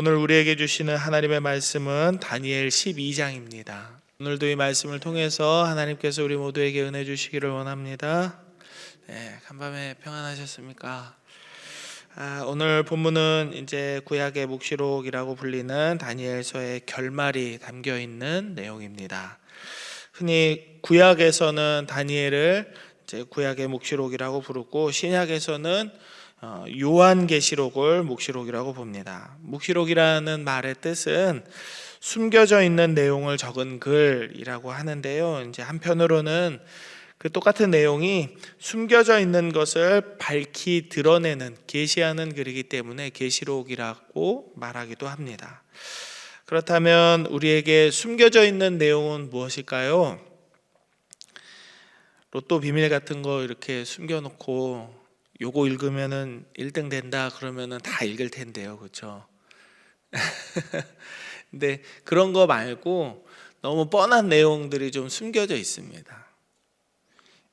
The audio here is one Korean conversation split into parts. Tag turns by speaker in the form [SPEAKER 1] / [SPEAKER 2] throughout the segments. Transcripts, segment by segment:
[SPEAKER 1] 오늘 우리에게 주시는 하나님의 말씀은 다니엘 12장입니다. 오늘도 이 말씀을 통해서 하나님께서 우리 모두에게 은혜 주시기를 원합니다. 간밤에 평안하셨습니까? 오늘 본문은 이제 구약의 묵시록이라고 불리는 다니엘서의 결말이 담겨 있는 내용입니다. 흔히 구약에서는 다니엘을 이제 구약의 묵시록이라고 부르고 신약에서는 요한계시록을 묵시록이라고 봅니다. 묵시록이라는 말의 뜻은 숨겨져 있는 내용을 적은 글이라고 하는데요. 이제 한편으로는 그 똑같은 내용이 숨겨져 있는 것을 밝히 드러내는 계시하는 글이기 때문에 계시록이라고 말하기도 합니다. 그렇다면 우리에게 숨겨져 있는 내용은 무엇일까요? 로또 비밀 같은 거 이렇게 숨겨놓고 요거 읽으면은 1등 된다 그러면은 다 읽을 텐데요, 그렇죠? 근데 그런 거 말고 너무 뻔한 내용들이 좀 숨겨져 있습니다.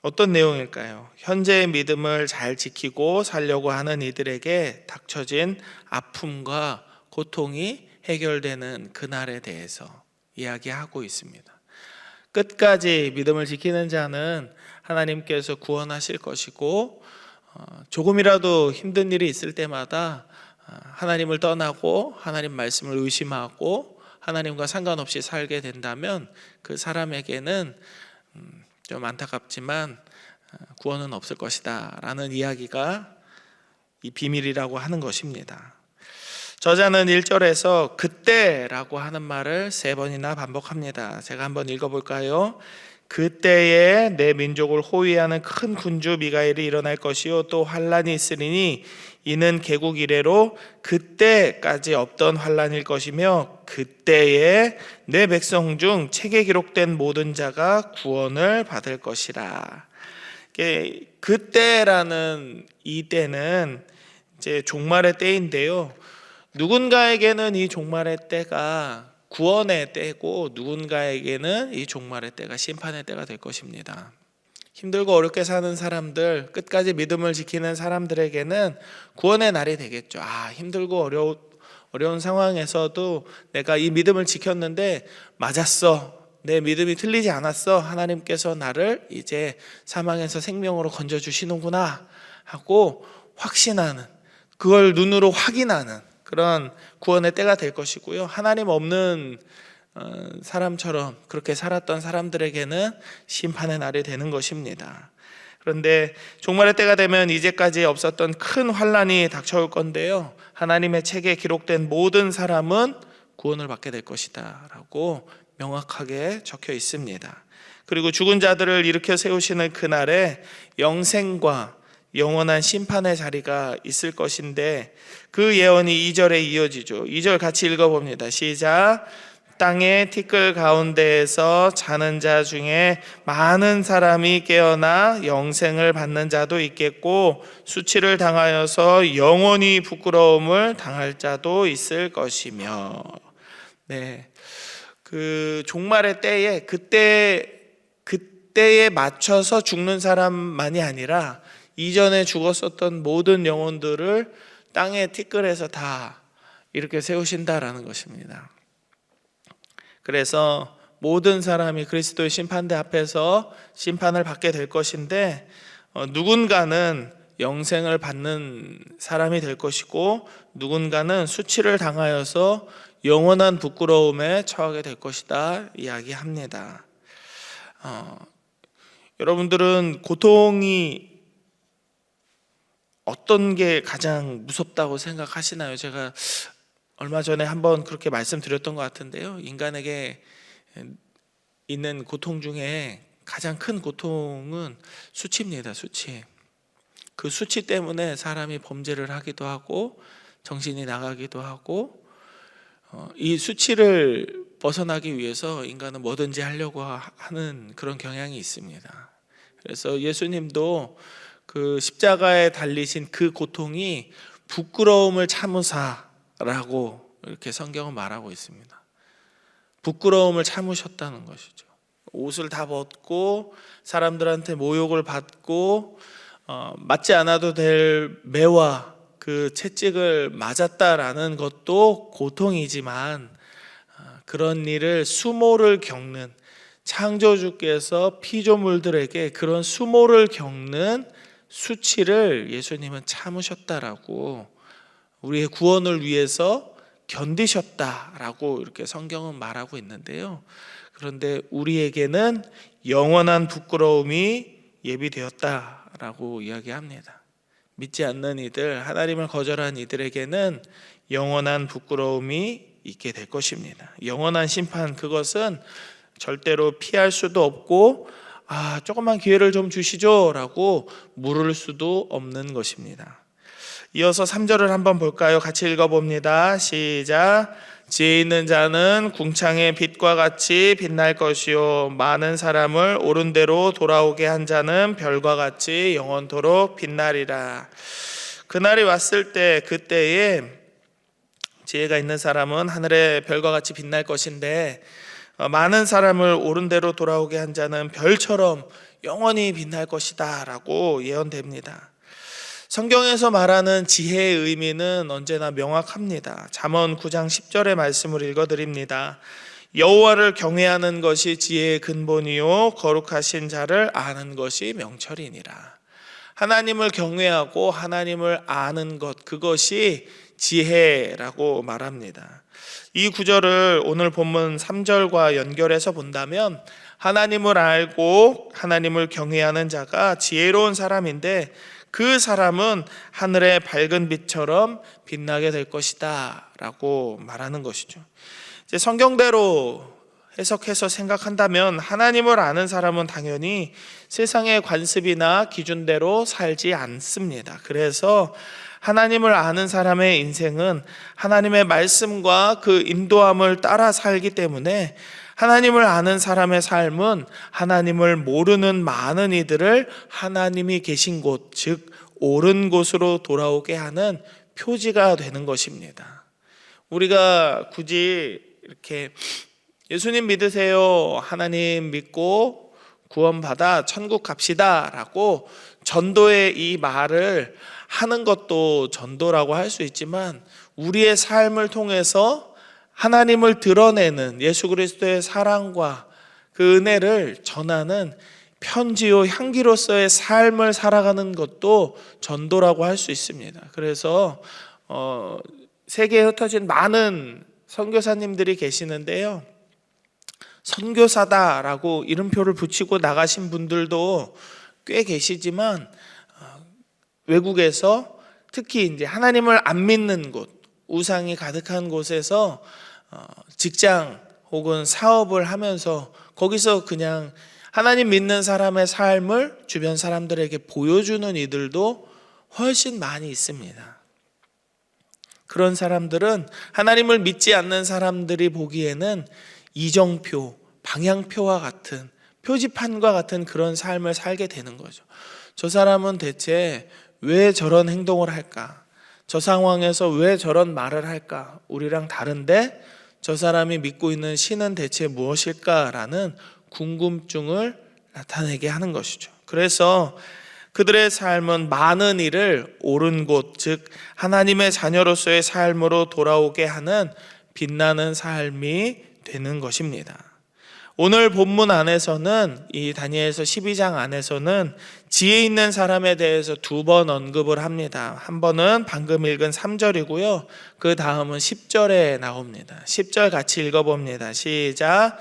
[SPEAKER 1] 어떤 내용일까요? 현재의 믿음을 잘 지키고 살려고 하는 이들에게 닥쳐진 아픔과 고통이 해결되는 그날에 대해서 이야기하고 있습니다. 끝까지 믿음을 지키는 자는 하나님께서 구원하실 것이고, 조금이라도 힘든 일이 있을 때마다 하나님을 떠나고 하나님 말씀을 의심하고 하나님과 상관없이 살게 된다면 그 사람에게는 좀 안타깝지만 구원은 없을 것이다 라는 이야기가 이 비밀이라고 하는 것입니다. 저자는 1절에서 그때라고 하는 말을 3번이나 반복합니다. 제가 한번 읽어볼까요? 그때에 내 민족을 호위하는 큰 군주 미가엘이 일어날 것이요 또 환란이 있으리니 이는 개국 이래로 그때까지 없던 환란일 것이며 그때에 내 백성 중 책에 기록된 모든 자가 구원을 받을 것이라. 그때라는 이 때는 이제 종말의 때인데요. 누군가에게는 이 종말의 때가 구원의 때고 누군가에게는 이 종말의 때가 심판의 때가 될 것입니다. 힘들고 어렵게 사는 사람들, 끝까지 믿음을 지키는 사람들에게는 구원의 날이 되겠죠. 힘들고 어려운 상황에서도 내가 이 믿음을 지켰는데 맞았어. 내 믿음이 틀리지 않았어. 하나님께서 나를 이제 사망에서 생명으로 건져주시는구나 하고 확신하는, 그걸 눈으로 확인하는 그런 구원의 때가 될 것이고요. 하나님 없는 사람처럼 그렇게 살았던 사람들에게는 심판의 날이 되는 것입니다. 그런데 종말의 때가 되면 이제까지 없었던 큰 환란이 닥쳐올 건데요. 하나님의 책에 기록된 모든 사람은 구원을 받게 될 것이다 라고 명확하게 적혀 있습니다. 그리고 죽은 자들을 일으켜 세우시는 그날에 영생과 영원한 심판의 자리가 있을 것인데 그 예언이 2절에 이어지죠. 2절 같이 읽어봅니다. 시작. 땅의 티끌 가운데에서 자는 자 중에 많은 사람이 깨어나 영생을 받는 자도 있겠고 수치를 당하여서 영원히 부끄러움을 당할 자도 있을 것이며. 그 종말의 때에 그때에 맞춰서 죽는 사람만이 아니라 이전에 죽었었던 모든 영혼들을 땅의 티끌에서 다 이렇게 세우신다라는 것입니다. 그래서 모든 사람이 그리스도의 심판대 앞에서 심판을 받게 될 것인데 누군가는 영생을 받는 사람이 될 것이고 누군가는 수치를 당하여서 영원한 부끄러움에 처하게 될 것이다 이야기합니다. 여러분들은 고통이 어떤 게 가장 무섭다고 생각하시나요? 제가 얼마 전에 한번 그렇게 말씀드렸던 것 같은데요. 인간에게 있는 고통 중에 가장 큰 고통은 수치입니다. 수치. 그 수치 때문에 사람이 범죄를 하기도 하고 정신이 나가기도 하고 이 수치를 벗어나기 위해서 인간은 뭐든지 하려고 하는 그런 경향이 있습니다. 그래서 예수님도 그 십자가에 달리신 그 고통이 부끄러움을 참으사라고 이렇게 성경은 말하고 있습니다. 부끄러움을 참으셨다는 것이죠. 옷을 다 벗고 사람들한테 모욕을 받고 맞지 않아도 될 매와 그 채찍을 맞았다라는 것도 고통이지만 그런 일을 수모를 겪는 창조주께서 피조물들에게 그런 수모를 겪는 수치를 예수님은 참으셨다라고, 우리의 구원을 위해서 견디셨다라고 이렇게 성경은 말하고 있는데요. 그런데 우리에게는 영원한 부끄러움이 예비되었다라고 이야기합니다. 믿지 않는 이들, 하나님을 거절한 이들에게는 영원한 부끄러움이 있게 될 것입니다. 영원한 심판, 그것은 절대로 피할 수도 없고 조금만 기회를 좀 주시죠 라고 물을 수도 없는 것입니다. 이어서 3절을 한번 볼까요? 같이 읽어봅니다. 시작. 지혜 있는 자는 궁창의 빛과 같이 빛날 것이요 많은 사람을 옳은 대로 돌아오게 한 자는 별과 같이 영원토록 빛나리라. 그날이 왔을 때, 그때에 지혜가 있는 사람은 하늘의 별과 같이 빛날 것인데, 많은 사람을 옳은 대로 돌아오게 한 자는 별처럼 영원히 빛날 것이다 라고 예언됩니다. 성경에서 말하는 지혜의 의미는 언제나 명확합니다. 잠언 9장 10절의 말씀을 읽어드립니다. 여호와를 경외하는 것이 지혜의 근본이요 거룩하신 자를 아는 것이 명철이니라. 하나님을 경외하고 하나님을 아는 것, 그것이 지혜라고 말합니다. 이 구절을 오늘 본문 3절과 연결해서 본다면 하나님을 알고 하나님을 경외하는 자가 지혜로운 사람인데, 그 사람은 하늘의 밝은 빛처럼 빛나게 될 것이다 라고 말하는 것이죠. 이제 성경대로 해석해서 생각한다면 하나님을 아는 사람은 당연히 세상의 관습이나 기준대로 살지 않습니다. 그래서 하나님을 아는 사람의 인생은 하나님의 말씀과 그 인도함을 따라 살기 때문에, 하나님을 아는 사람의 삶은 하나님을 모르는 많은 이들을 하나님이 계신 곳, 즉 옳은 곳으로 돌아오게 하는 표지가 되는 것입니다. 우리가 굳이 이렇게 예수님 믿으세요, 하나님 믿고 구원받아 천국 갑시다 라고 전도의 이 말을 하는 것도 전도라고 할 수 있지만, 우리의 삶을 통해서 하나님을 드러내는 예수 그리스도의 사랑과 그 은혜를 전하는 편지요 향기로서의 삶을 살아가는 것도 전도라고 할 수 있습니다. 그래서 세계에 흩어진 많은 선교사님들이 계시는데요, 선교사다라고 이름표를 붙이고 나가신 분들도 꽤 계시지만, 외국에서 특히 이제 하나님을 안 믿는 곳, 우상이 가득한 곳에서 직장 혹은 사업을 하면서 거기서 그냥 하나님 믿는 사람의 삶을 주변 사람들에게 보여주는 이들도 훨씬 많이 있습니다. 그런 사람들은 하나님을 믿지 않는 사람들이 보기에는 이정표, 방향표와 같은, 표지판과 같은 그런 삶을 살게 되는 거죠. 저 사람은 대체 왜 저런 행동을 할까? 저 상황에서 왜 저런 말을 할까? 우리랑 다른데 저 사람이 믿고 있는 신은 대체 무엇일까라는 궁금증을 나타내게 하는 것이죠. 그래서 그들의 삶은 많은 이를 옳은 곳, 즉 하나님의 자녀로서의 삶으로 돌아오게 하는 빛나는 삶이 되는 것입니다. 오늘 본문 안에서는, 이 다니엘서 12장 안에서는 지혜 있는 사람에 대해서 2번 언급을 합니다. 한 번은 방금 읽은 3절이고요. 그 다음은 10절에 나옵니다. 10절 같이 읽어봅니다. 시작.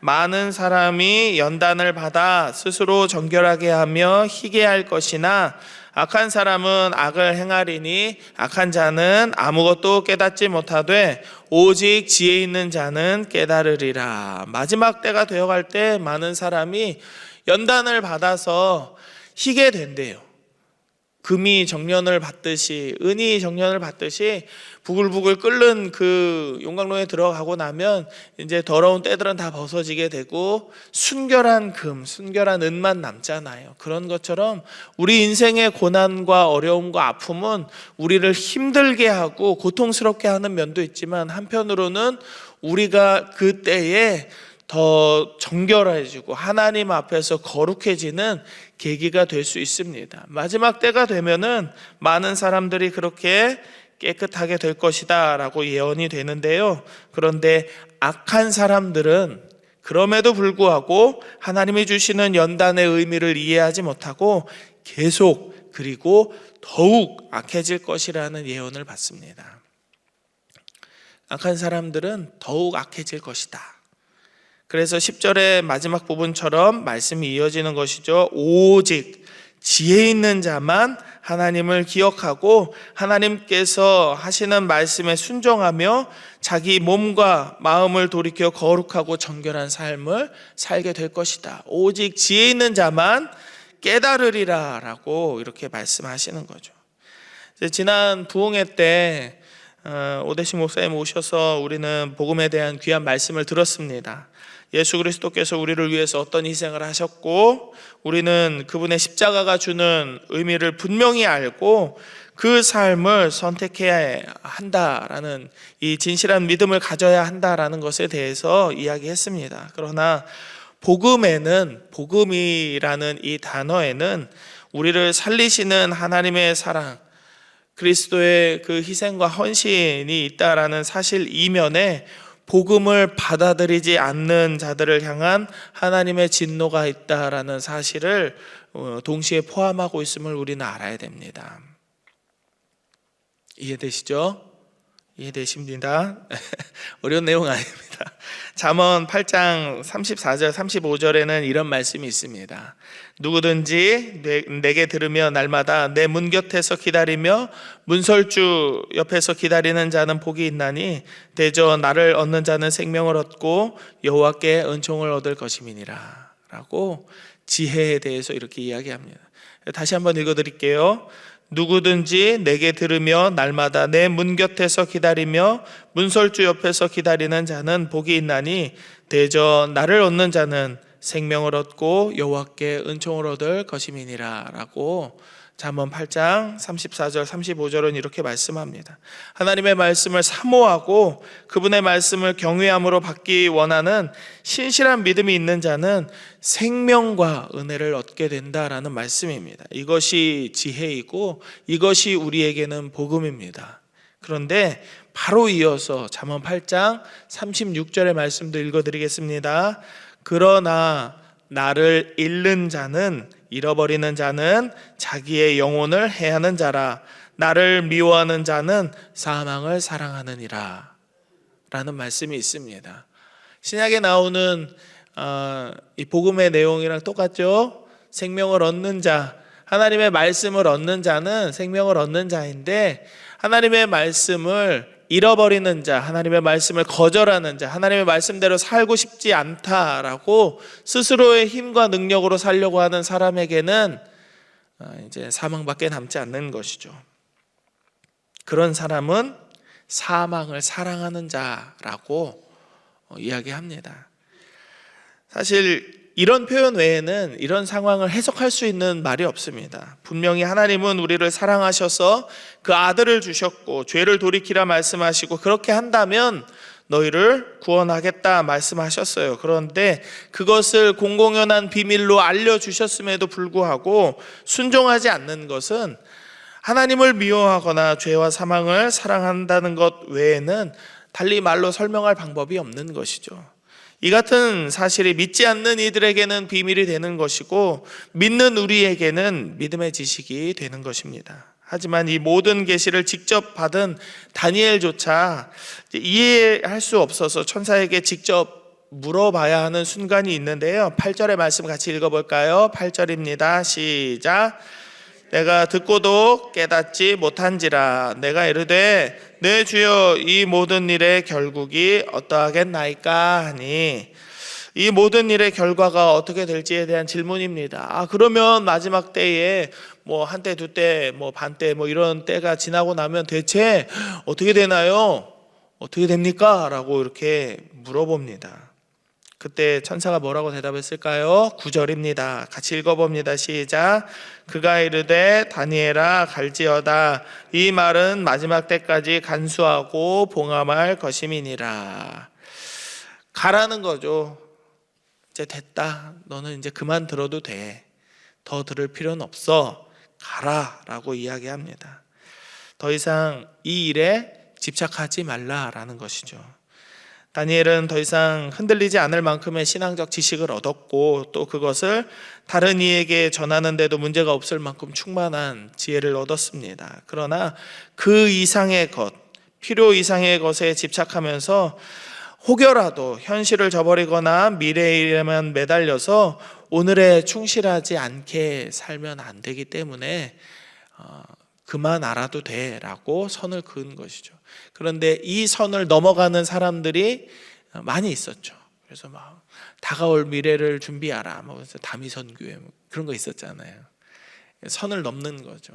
[SPEAKER 1] 많은 사람이 연단을 받아 스스로 정결하게 하며 희게 할 것이나, 악한 사람은 악을 행하리니 악한 자는 아무것도 깨닫지 못하되 오직 지혜 있는 자는 깨달으리라. 마지막 때가 되어갈 때 많은 사람이 연단을 받아서 희게 된대요. 금이 정련을 받듯이, 은이 정련을 받듯이 부글부글 끓는 그 용광로에 들어가고 나면 이제 더러운 때들은 다 벗어지게 되고 순결한 금, 순결한 은만 남잖아요. 그런 것처럼 우리 인생의 고난과 어려움과 아픔은 우리를 힘들게 하고 고통스럽게 하는 면도 있지만, 한편으로는 우리가 그때에 더 정결해지고 하나님 앞에서 거룩해지는 계기가 될 수 있습니다. 마지막 때가 되면은 많은 사람들이 그렇게 깨끗하게 될 것이다 라고 예언이 되는데요. 그런데 악한 사람들은 그럼에도 불구하고 하나님이 주시는 연단의 의미를 이해하지 못하고 계속 그리고 더욱 악해질 것이라는 예언을 받습니다. 악한 사람들은 더욱 악해질 것이다. 그래서 10절의 마지막 부분처럼 말씀이 이어지는 것이죠. 오직 지혜 있는 자만 하나님을 기억하고 하나님께서 하시는 말씀에 순종하며 자기 몸과 마음을 돌이켜 거룩하고 정결한 삶을 살게 될 것이다. 오직 지혜 있는 자만 깨달으리라 라고 이렇게 말씀하시는 거죠. 지난 부흥회 때 오대식 목사님 오셔서 우리는 복음에 대한 귀한 말씀을 들었습니다. 예수 그리스도께서 우리를 위해서 어떤 희생을 하셨고 우리는 그분의 십자가가 주는 의미를 분명히 알고 그 삶을 선택해야 한다라는 이 진실한 믿음을 가져야 한다라는 것에 대해서 이야기했습니다. 그러나 복음에는, 복음이라는 이 단어에는 우리를 살리시는 하나님의 사랑, 그리스도의 그 희생과 헌신이 있다라는 사실 이면에 복음을 받아들이지 않는 자들을 향한 하나님의 진노가 있다라는 사실을 동시에 포함하고 있음을 우리는 알아야 됩니다. 이해되시죠? 이해되십니다. 어려운 내용 아닙니다. 잠언 8장 34절 35절에는 이런 말씀이 있습니다. 누구든지 내게 들으며 날마다 내 문 곁에서 기다리며 문설주 옆에서 기다리는 자는 복이 있나니 대저 나를 얻는 자는 생명을 얻고 여호와께 은총을 얻을 것임이니라 라고 지혜에 대해서 이렇게 이야기합니다. 다시 한번 읽어드릴게요. 누구든지 내게 들으며 날마다 내 문 곁에서 기다리며 문설주 옆에서 기다리는 자는 복이 있나니 대저 나를 얻는 자는 생명을 얻고 여호와께 은총을 얻을 것임이니라 라고 잠언 8장 34절 35절은 이렇게 말씀합니다. 하나님의 말씀을 사모하고 그분의 말씀을 경외함으로 받기 원하는 신실한 믿음이 있는 자는 생명과 은혜를 얻게 된다라는 말씀입니다. 이것이 지혜이고 이것이 우리에게는 복음입니다. 그런데 바로 이어서 잠언 8장 36절의 말씀도 읽어드리겠습니다. 그러나 나를 잃는 자는, 잃어버리는 자는 자기의 영혼을 해하는 자라. 나를 미워하는 자는 사망을 사랑하느니라 라는 말씀이 있습니다. 신약에 나오는 이 복음의 내용이랑 똑같죠? 생명을 얻는 자, 하나님의 말씀을 얻는 자는 생명을 얻는 자인데 하나님의 말씀을 잃어버리는 자, 하나님의 말씀을 거절하는 자, 하나님의 말씀대로 살고 싶지 않다라고 스스로의 힘과 능력으로 살려고 하는 사람에게는 이제 사망밖에 남지 않는 것이죠. 그런 사람은 사망을 사랑하는 자라고 이야기합니다. 사실 이런 표현 외에는 이런 상황을 해석할 수 있는 말이 없습니다. 분명히 하나님은 우리를 사랑하셔서 그 아들을 주셨고 죄를 돌이키라 말씀하시고 그렇게 한다면 너희를 구원하겠다 말씀하셨어요. 그런데 그것을 공공연한 비밀로 알려주셨음에도 불구하고 순종하지 않는 것은 하나님을 미워하거나 죄와 사망을 사랑한다는 것 외에는 달리 말로 설명할 방법이 없는 것이죠. 이 같은 사실이 믿지 않는 이들에게는 비밀이 되는 것이고 믿는 우리에게는 믿음의 지식이 되는 것입니다. 하지만 이 모든 계시를 직접 받은 다니엘조차 이해할 수 없어서 천사에게 직접 물어봐야 하는 순간이 있는데요. 8절의 말씀 같이 읽어볼까요? 8절입니다. 시작. 내가 듣고도 깨닫지 못한지라. 내가 이르되 내 주여 이 모든 일의 결국이 어떠하겠나이까 하니, 이 모든 일의 결과가 어떻게 될지에 대한 질문입니다. 그러면 마지막 때에 뭐 한때 두때 뭐 반때 뭐 이런 때가 지나고 나면 대체 어떻게 되나요? 어떻게 됩니까? 라고 이렇게 물어봅니다. 그때 천사가 뭐라고 대답했을까요? 9절입니다. 같이 읽어봅니다. 시작. 그가 이르되 다니엘아 갈지어다. 이 말은 마지막 때까지 간수하고 봉함할 것임이니라. 가라는 거죠. 이제 됐다. 너는 이제 그만 들어도 돼. 더 들을 필요는 없어. 가라 라고 이야기합니다. 더 이상 이 일에 집착하지 말라라는 것이죠. 다니엘은 더 이상 흔들리지 않을 만큼의 신앙적 지식을 얻었고, 또 그것을 다른 이에게 전하는 데도 문제가 없을 만큼 충만한 지혜를 얻었습니다. 그러나 그 이상의 것, 필요 이상의 것에 집착하면서 혹여라도 현실을 저버리거나 미래의 일에만 매달려서 오늘에 충실하지 않게 살면 안 되기 때문에 그만 알아도 돼 라고 선을 그은 것이죠. 그런데 이 선을 넘어가는 사람들이 많이 있었죠. 그래서 막 다가올 미래를 준비하라, 다미선교회 그런 거 있었잖아요. 선을 넘는 거죠.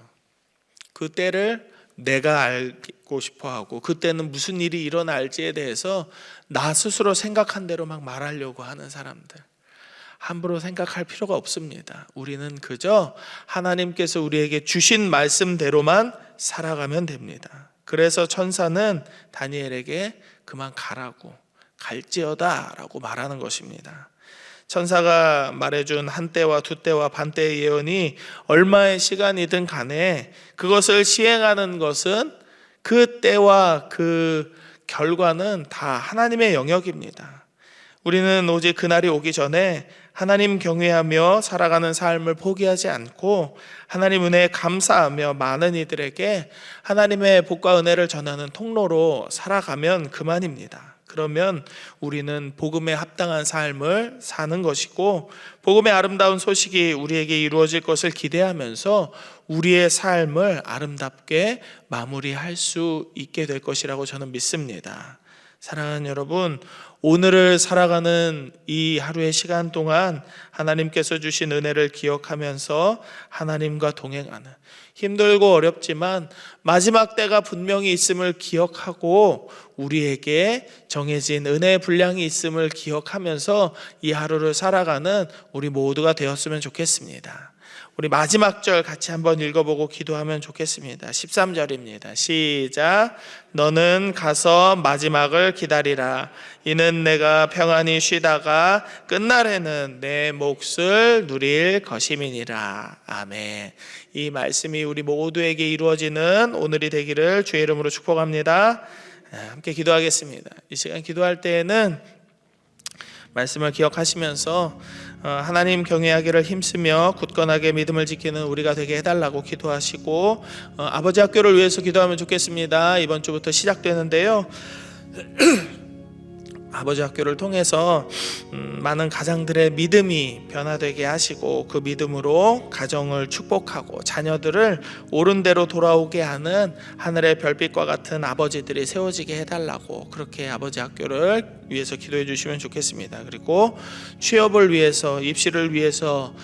[SPEAKER 1] 그 때를 내가 알고 싶어하고 그때는 무슨 일이 일어날지에 대해서 나 스스로 생각한 대로 막 말하려고 하는 사람들, 함부로 생각할 필요가 없습니다. 우리는 그저 하나님께서 우리에게 주신 말씀대로만 살아가면 됩니다. 그래서 천사는 다니엘에게 그만 가라고, 갈지어다 라고 말하는 것입니다. 천사가 말해준 한 때와 두 때와 반 때의 예언이 얼마의 시간이든 간에 그것을 시행하는 것은 그 때와 그 결과는 다 하나님의 영역입니다. 우리는 오직 그날이 오기 전에 하나님 경외하며 살아가는 삶을 포기하지 않고 하나님 은혜에 감사하며 많은 이들에게 하나님의 복과 은혜를 전하는 통로로 살아가면 그만입니다. 그러면 우리는 복음에 합당한 삶을 사는 것이고, 복음의 아름다운 소식이 우리에게 이루어질 것을 기대하면서 우리의 삶을 아름답게 마무리할 수 있게 될 것이라고 저는 믿습니다. 사랑하는 여러분, 오늘을 살아가는 이 하루의 시간 동안 하나님께서 주신 은혜를 기억하면서 하나님과 동행하는, 힘들고 어렵지만 마지막 때가 분명히 있음을 기억하고 우리에게 정해진 은혜의 분량이 있음을 기억하면서 이 하루를 살아가는 우리 모두가 되었으면 좋겠습니다. 우리 마지막 절 같이 한번 읽어보고 기도하면 좋겠습니다. 13절입니다. 시작. 너는 가서 마지막을 기다리라. 이는 내가 평안히 쉬다가 끝날에는 내 몫을 누릴 것임이니라. 아멘. 이 말씀이 우리 모두에게 이루어지는 오늘이 되기를 주의 이름으로 축복합니다. 함께 기도하겠습니다. 이 시간 기도할 때에는 말씀을 기억하시면서 하나님 경외하기를 힘쓰며 굳건하게 믿음을 지키는 우리가 되게 해달라고 기도하시고, 아버지 학교를 위해서 기도하면 좋겠습니다. 이번 주부터 시작되는데요. 아버지 학교를 통해서 많은 가장들의 믿음이 변화되게 하시고 그 믿음으로 가정을 축복하고 자녀들을 옳은 대로 돌아오게 하는 하늘의 별빛과 같은 아버지들이 세워지게 해달라고, 그렇게 아버지 학교를 위해서 기도해 주시면 좋겠습니다. 그리고 취업을 위해서, 입시를 위해서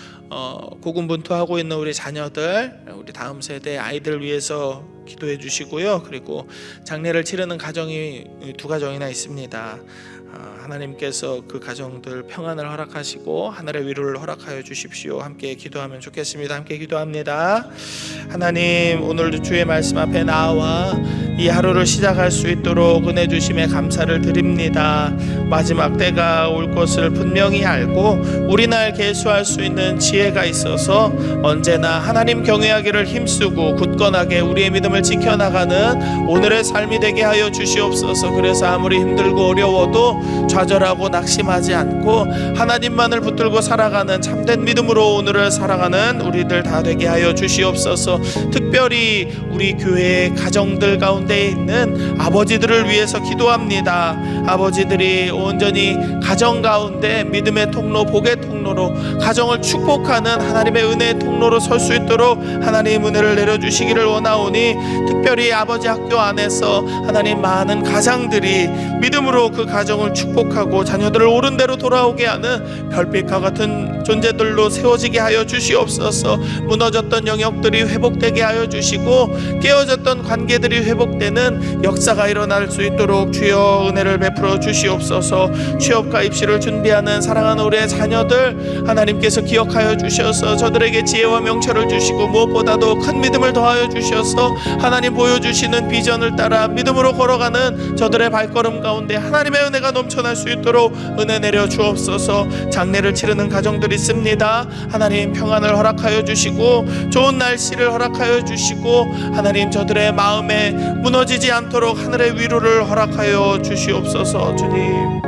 [SPEAKER 1] 고군분투하고 있는 우리 자녀들, 우리 다음 세대 아이들 위해서 기도해 주시고요. 그리고 장례를 치르는 가정이 2가정이나 있습니다. 하나님께서 그 가정들 평안을 허락하시고 하늘의 위로를 허락하여 주십시오. 함께 기도하면 좋겠습니다. 함께 기도합니다. 하나님, 오늘도 주의 말씀 앞에 나와 이 하루를 시작할 수 있도록 은혜 주심에 감사를 드립니다. 마지막 때가 올 것을 분명히 알고 우리 날 계수할 수 있는 지혜가 있어서 언제나 하나님 경외하기를 힘쓰고 굳건하게 우리의 믿음을 지켜나가는 오늘의 삶이 되게 하여 주시옵소서. 그래서 아무리 힘들고 어려워도 좌절하고 낙심하지 않고 하나님만을 붙들고 살아가는 참된 믿음으로 오늘을 살아가는 우리들 다 되게 하여 주시옵소서. 특별히 우리 교회의 가정들 가운데 있는 아버지들을 위해서 기도합니다. 아버지들이 온전히 가정 가운데 믿음의 통로, 복의 통로로 가정을 축복하는 하나님의 은혜의 통로로 설 수 있도록 하나님 은혜를 내려주시기를 원하오니, 특별히 아버지 학교 안에서 하나님 많은 가장들이 믿음으로 그 가정을 축복하고 자녀들을 옳은 대로 돌아오게 하는 별빛과 같은 존재들로 세워지게 하여 주시옵소서. 무너졌던 영역들이 회복되게 하여 주시고 깨어졌던 관계들이 회복되는 역사가 일어날 수 있도록 주여 은혜를 베풀어 주시옵소서. 주셔서 취업과 입시를 준비하는 사랑하는 우리의 자녀들 하나님께서 기억하여 주셔서 저들에게 지혜와 명철을 주시고 무엇보다도 큰 믿음을 더하여 주셔서 하나님 보여주시는 비전을 따라 믿음으로 걸어가는 저들의 발걸음 가운데 하나님의 은혜가 넘쳐날 수 있도록 은혜 내려 주옵소서. 장례를 치르는 가정들이 있습니다. 하나님 평안을 허락하여 주시고 좋은 날씨를 허락하여 주시고 하나님 저들의 마음에 무너지지 않도록 하늘의 위로를 허락하여 주시옵소서. 주님,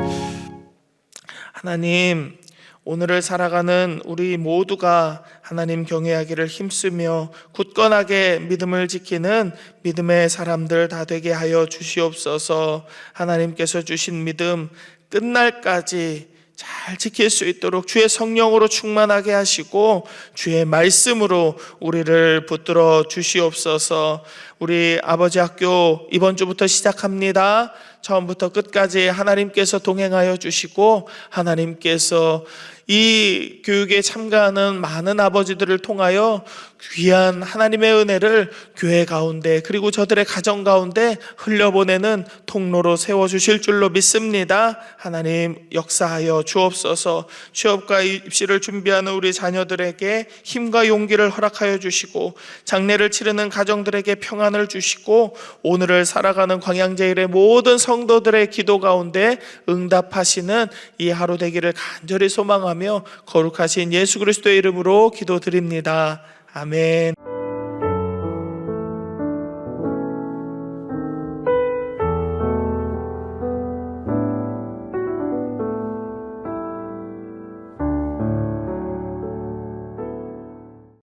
[SPEAKER 1] 하나님 오늘을 살아가는 우리 모두가 하나님 경외하기를 힘쓰며 굳건하게 믿음을 지키는 믿음의 사람들 다 되게 하여 주시옵소서. 하나님께서 주신 믿음 끝날까지 잘 지킬 수 있도록 주의 성령으로 충만하게 하시고 주의 말씀으로 우리를 붙들어 주시옵소서. 우리 아버지 학교 이번 주부터 시작합니다. 처음부터 끝까지 하나님께서 동행하여 주시고 하나님께서 이 교육에 참가하는 많은 아버지들을 통하여 귀한 하나님의 은혜를 교회 가운데 그리고 저들의 가정 가운데 흘려보내는 통로로 세워주실 줄로 믿습니다. 하나님 역사하여 주옵소서. 취업과 입시를 준비하는 우리 자녀들에게 힘과 용기를 허락하여 주시고 장례를 치르는 가정들에게 평안을 주시고 오늘을 살아가는 광양제일의 모든 성도들의 기도 가운데 응답하시는 이 하루 되기를 간절히 소망하며 거룩하신 예수 그리스도의 이름으로 기도드립니다. 아멘.